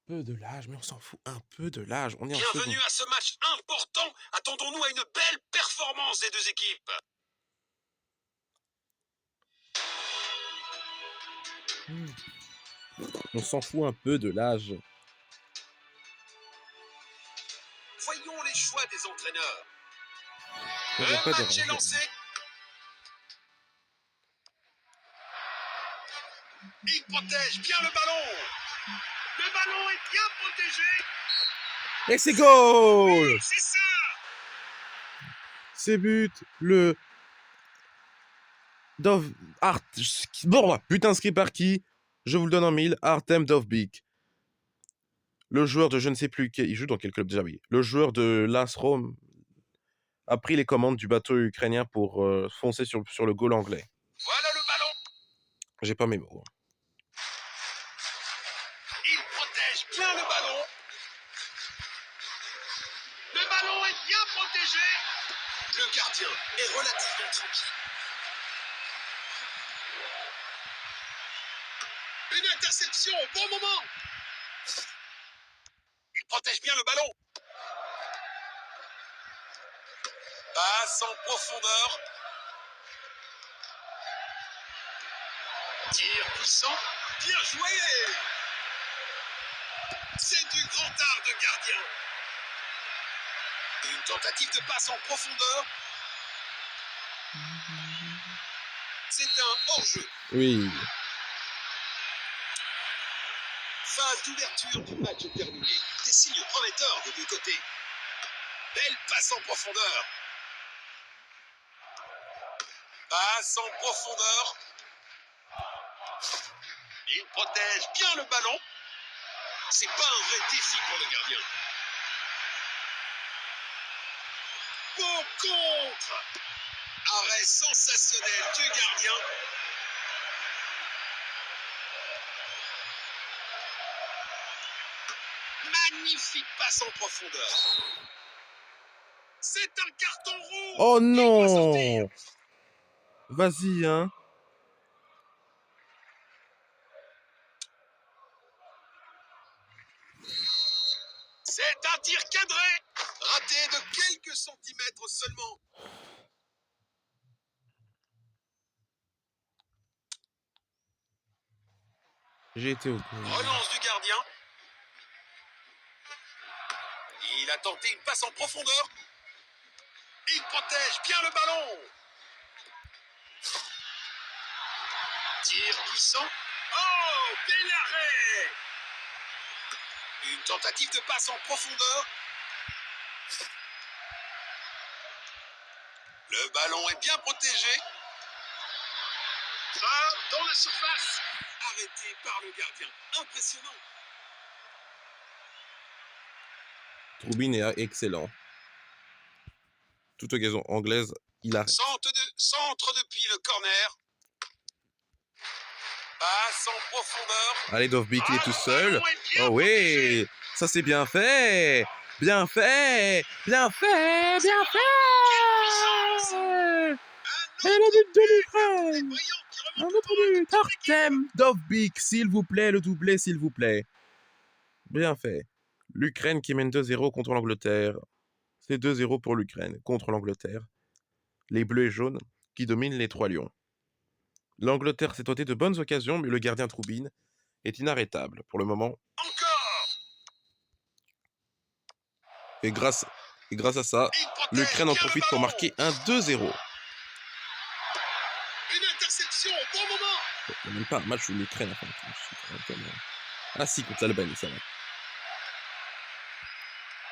peu de l'âge, mais on s'en fout un peu de l'âge. On est en Bienvenue seconde. à ce match important. Attendons-nous à une belle performance des deux équipes. On s'en fout un peu de l'âge. Voyons les choix des entraîneurs. Faudrait Le pas match est déranger. lancé. Il protège bien le ballon. Le ballon est bien protégé. Et c'est goal! Oui, c'est ça. C'est but. Le Dov Art. Bon, but inscrit par qui? Je vous le donne en mille. Artem Dovbyk. Le joueur de je ne sais plus qui. Il joue dans quel club déjà? Oui. Le joueur de l'AS Rome a pris les commandes du bateau ukrainien pour foncer sur le goal anglais. Voilà le ballon. J'ai pas mes mots. Il protège bien le ballon. Le ballon est bien protégé. Le gardien est relativement tranquille. Une interception au bon moment. Il protège bien le ballon. Passe en profondeur. Tir puissant. Bien joué. C'est du grand art de gardien. Une tentative de passe en profondeur. C'est un hors-jeu. Oui. Phase d'ouverture du match terminée. Des signes prometteurs des deux côtés. Belle passe en profondeur. Passe en profondeur. Il protège bien le ballon. C'est pas un vrai défi pour le gardien. Beau contre. Arrêt sensationnel du gardien. Magnifique passe en profondeur. C'est un carton rouge. Oh Il doit sortir. non! Vas-y, hein. C'est un tir cadré. Raté de quelques centimètres seulement. J'ai été au goal. Relance du gardien. Il a tenté une passe en profondeur. Il protège bien le ballon. Tir puissant. Oh, bel arrêt. Une tentative de passe en profondeur. Le ballon est bien protégé. Frappe dans la surface. Arrêté par le gardien. Impressionnant. Troubine est excellent. Toute occasion anglaise, il arrête. Centre depuis le corner. Passe en profondeur. Allez, Dovbyk, il est tout seul. Ballon est bien Oh protégé. oui! Ça, c'est bien fait! Bien fait! Bien fait! Bien Quelle puissance. fait! Et le but de l'Ukraine! Un autre but! Artem Dovbyk, s'il vous plaît, le doublé, s'il vous plaît. Bien fait. L'Ukraine qui mène 2-0 contre l'Angleterre. C'est 2-0 pour l'Ukraine contre l'Angleterre. Les bleus et jaunes qui dominent les trois lions. L'Angleterre s'est dotée de bonnes occasions, mais le gardien Troubine est inarrêtable pour le moment. Encore. Et grâce à ça, Il protège l'Ukraine en bien le profite pour ballon. marquer un 2-0. Une interception au bon moment. Il n'y a même pas un match où l'Ukraine a fait Ah si, contre l'Albanie, ça va.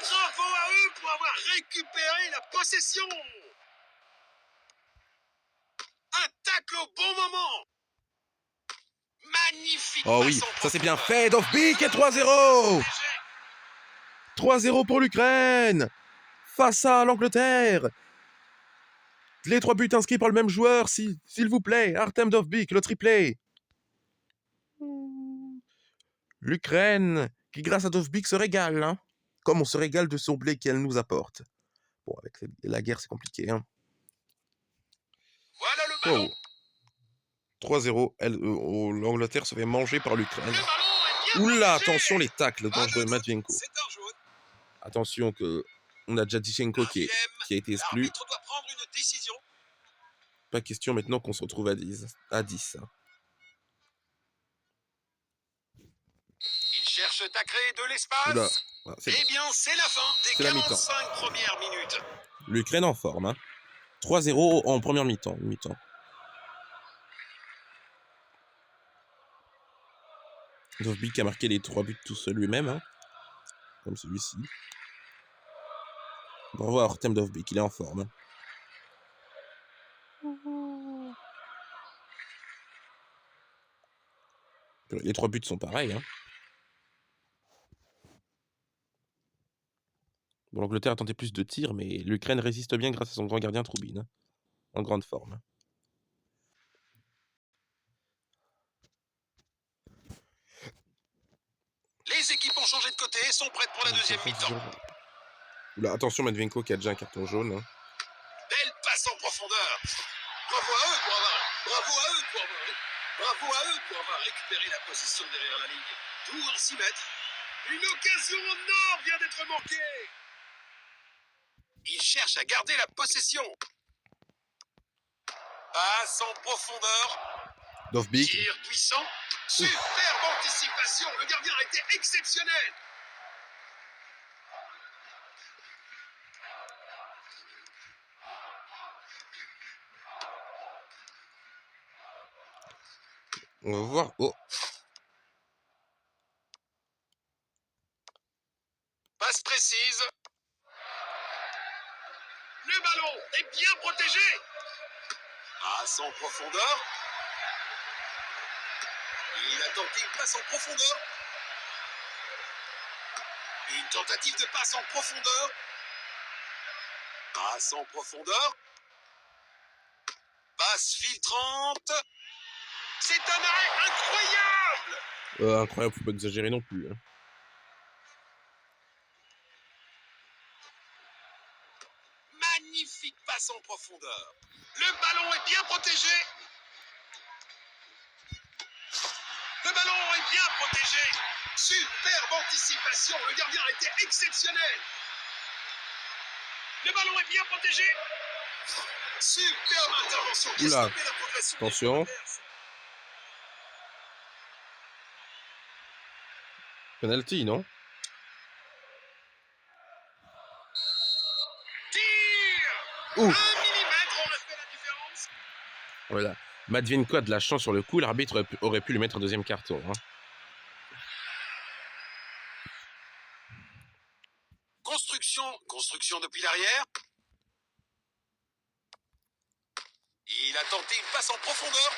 Bravo à eux pour avoir récupéré la possession. Un tacle au bon moment. Magnifique. Oh oui, passe en ça c'est bien profondeur. fait, Dovbyk et 3-0 3-0 pour l'Ukraine face à l'Angleterre. Les 3 buts inscrits par le même joueur, s'il vous plaît. Artem Dovbyk, le triplé. L'Ukraine, qui grâce à Dovbyk se régale, hein, comme on se régale de son blé qu'elle nous apporte. Bon, avec la guerre, c'est compliqué. Hein. Voilà le ballon. Wow. 3-0, l'Angleterre se fait manger par l'Ukraine. Le ballon est Oula, protégé. attention les tacles Pas dangereux, de doute, Matvienko. c'est un jaune. Attention que on a Jadichenko qui a été exclu. L'arbitre doit prendre une décision. Pas question maintenant qu'on se retrouve à 10. Il cherche à créer de l'espace. Oula, voilà, Eh bien, c'est la fin des C'est la mi-temps. 45 premières minutes. L'Ukraine en forme. Hein. 3-0 en première mi-temps. Dovbyk a marqué les 3 buts tout seul lui-même. Hein. Comme celui-ci. Bravo à Artem Dovbyk, il est en forme. Les 3 buts sont pareils. Hein. Bon, l'Angleterre a tenté plus de tirs, mais l'Ukraine résiste bien grâce à son grand gardien Troubine. Hein. En grande forme. Les équipes ont changé de côté et sont prêtes pour la deuxième mi-temps. Oula, attention Matvienko qui a déjà un carton jaune. Hein. Belle passe en profondeur. Bravo à eux pour avoir récupéré la position derrière la ligne. Tout en 6 mètres. Une occasion en or vient d'être manquée. Il cherche à garder la possession. Passe en profondeur. Dovbyk. Tir puissant. Superbe anticipation. Le gardien a été exceptionnel. On va voir. Oh. Passe précise. Le ballon est bien protégé. Passe en profondeur. Il a tenté une passe en profondeur. Une tentative de passe en profondeur. Passe en profondeur. Passe filtrante. C'est un arrêt incroyable. Incroyable, faut pas exagérer non plus. Hein. Magnifique passe en profondeur. Le ballon est bien protégé. Le ballon est bien protégé. Superbe anticipation. Le gardien a été exceptionnel. Le ballon est bien protégé. Superbe intervention. Qui Oula. a stoppé la progression. Attention. Penalty, non? Tir. 1 millimètre aurait fait la différence. Voilà. Matvienko a de la chance sur le coup. L'arbitre aurait pu lui mettre un deuxième carton. Hein. Construction depuis l'arrière. Il a tenté une passe en profondeur.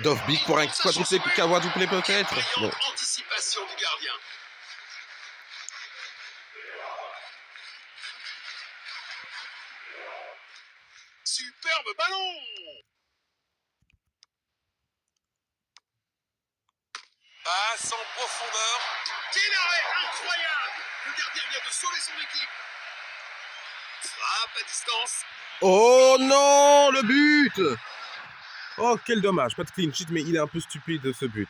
Dovbyk pour un quadruplé peut-être. Bon. Anticipation du gardien. Superbe ballon. Passe en profondeur. Quel arrêt incroyable. Le gardien vient de sauver son équipe. Frappe à distance. Oh non, le but! Oh, quel dommage. Pas de clean sheet, mais il est un peu stupide ce but.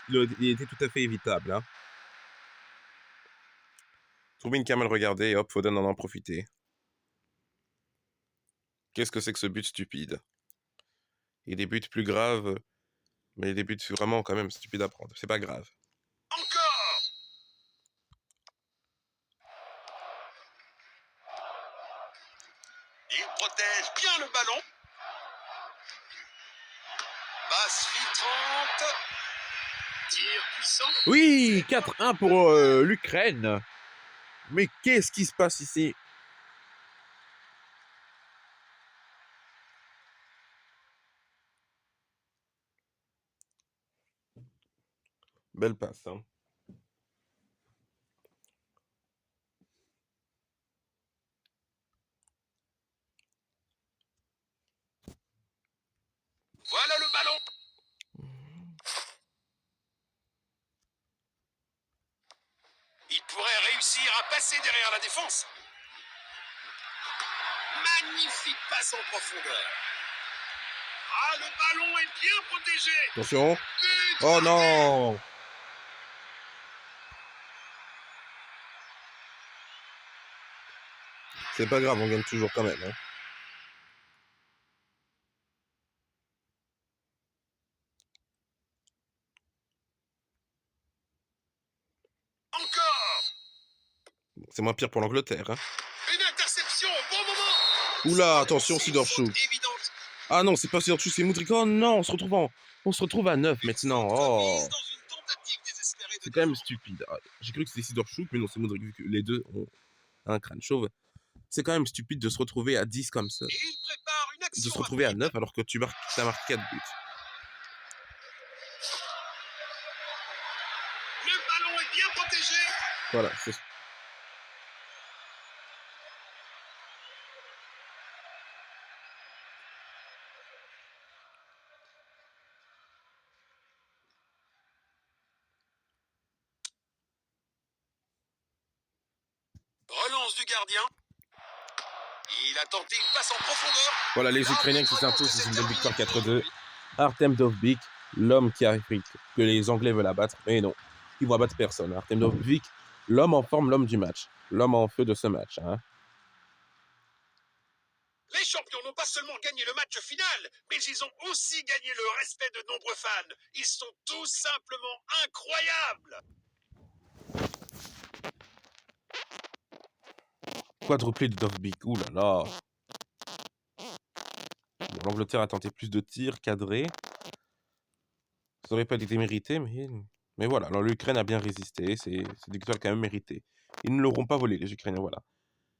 Il était tout à fait évitable. Hein. Troubine qui a mal regardé et hop, Foden en a profité. Qu'est-ce que c'est que ce but stupide? Il y a des buts plus graves, mais il y a des buts vraiment quand même stupides à prendre. C'est pas grave. Encore. Il protège bien le ballon. Passe filtrante. Tir puissant. Oui, 4-1 pour l'Ukraine. Mais qu'est-ce qui se passe ici? Belle passe. Hein. Voilà le ballon. Il pourrait réussir à passer derrière la défense. Magnifique passe en profondeur. Ah, le ballon est bien protégé. Attention. But Oh marqué. non! C'est pas grave, on gagne toujours quand même. Hein. Encore. C'est moins pire pour l'Angleterre. Hein. Une interception au bon moment. Oula, attention, Sidorchuk. Évidente. Ah non, c'est pas Sidorchuk, c'est Mudryk. Oh non, on se retrouve à 9 maintenant. Oh, Dans une tentative désespérée de c'est quand même défense. stupide. Ah, j'ai cru que c'était Sidorchuk, mais non, c'est Mudryk, vu que les deux ont un crâne chauve. C'est quand même stupide de se retrouver à 10 comme ça. Et il prépare une De action se retrouver à rapide. 9 alors que t'as marqué 4 buts. Le ballon est bien protégé. Voilà, c'est Relance du gardien. Il a tenté une passe en profondeur. Voilà, les Ukrainiens qui s'imposent, c'est une belle victoire 4-2. Artem Dovbyk, l'homme qui a fait que les Anglais veulent abattre, mais non, ils vont abattre personne. Artem Dovbyk, l'homme en forme, l'homme du match, l'homme en feu de ce match. Hein. Les champions n'ont pas seulement gagné le match final, mais ils ont aussi gagné le respect de nombreux fans. Ils sont tout simplement incroyables. Quadruplé de Dovbyk, ouh là là. Bon, l'Angleterre a tenté plus de tirs cadrés. Ça aurait pas été mérité, mais voilà. Alors l'Ukraine a bien résisté, c'est des victoires quand même méritées. Ils ne l'auront pas volé, les Ukrainiens, voilà.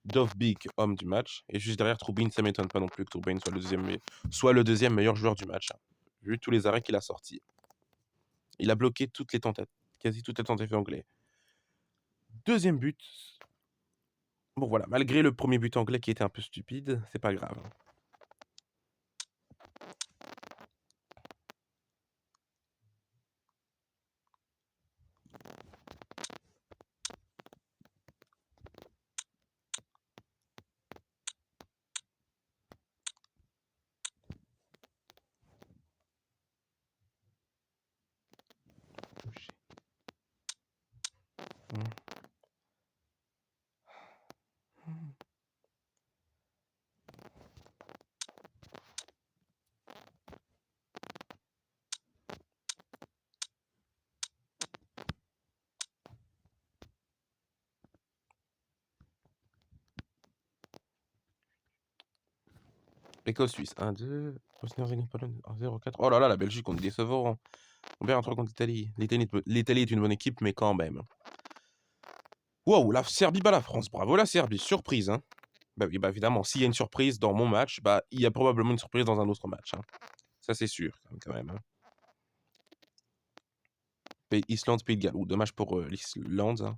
Dovbyk, homme du match. Et juste derrière, Trubin, ça m'étonne pas non plus que Trubin soit le deuxième meilleur joueur du match. Hein, vu tous les arrêts qu'il a sortis. Il a bloqué quasi toutes les tentatives anglais. Deuxième but. Bon voilà, malgré le premier but anglais qui était un peu stupide, c'est pas grave. Écosse-Suisse, 1-2. Bosnie-Herzégovine, Pologne, 1-0-4. Oh là là, la Belgique, on est décevant. On perd un 3 contre l'Italie. L'Italie est une bonne équipe, mais quand même. Wow, la Serbie bat la France. Bravo la Serbie. Surprise, hein. Bah oui, bah évidemment, s'il y a une surprise dans mon match, bah il y a probablement une surprise dans un autre match. Hein. Ça, c'est sûr, quand même. Hein. Islande, Pays de Galles. Ouh, dommage pour l'Islande. Hein.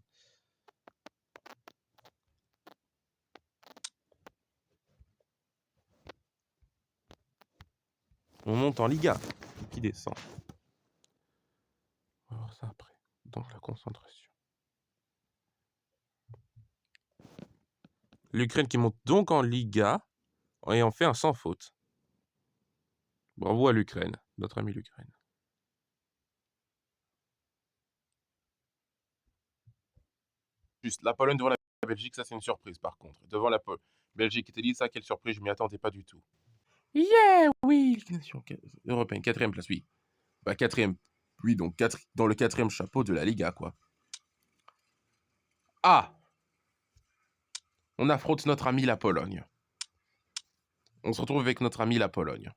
On monte en Liga. Qui descend. On va voir ça après. Donc la concentration. L'Ukraine qui monte donc en Liga et en fait un sans faute. Bravo à l'Ukraine, notre ami l'Ukraine. Juste, la Pologne devant la Belgique, ça c'est une surprise par contre. Devant la Belgique, Italie, ça quelle surprise, je m'y attendais pas du tout. Yeah, oui, nation européenne, 4e place, oui. Bah 4e, oui, donc dans le 4e chapeau de la Liga, quoi. Ah, on affronte notre ami la Pologne. On se retrouve avec notre ami la Pologne.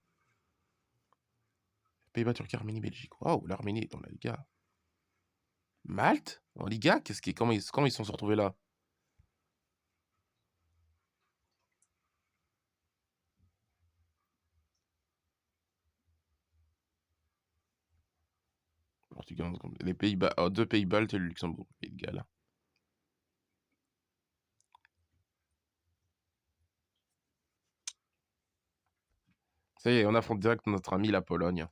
Pays-Bas, Turquie, Arménie, Belgique. Waouh, l'Arménie est dans la Liga. Malte en Liga? Comment ils sont se retrouvés là? Portugal, les Pays-Bas, deux pays baltes et le Luxembourg, Pays de Galles. Ça y est, on affronte direct notre ami la Pologne.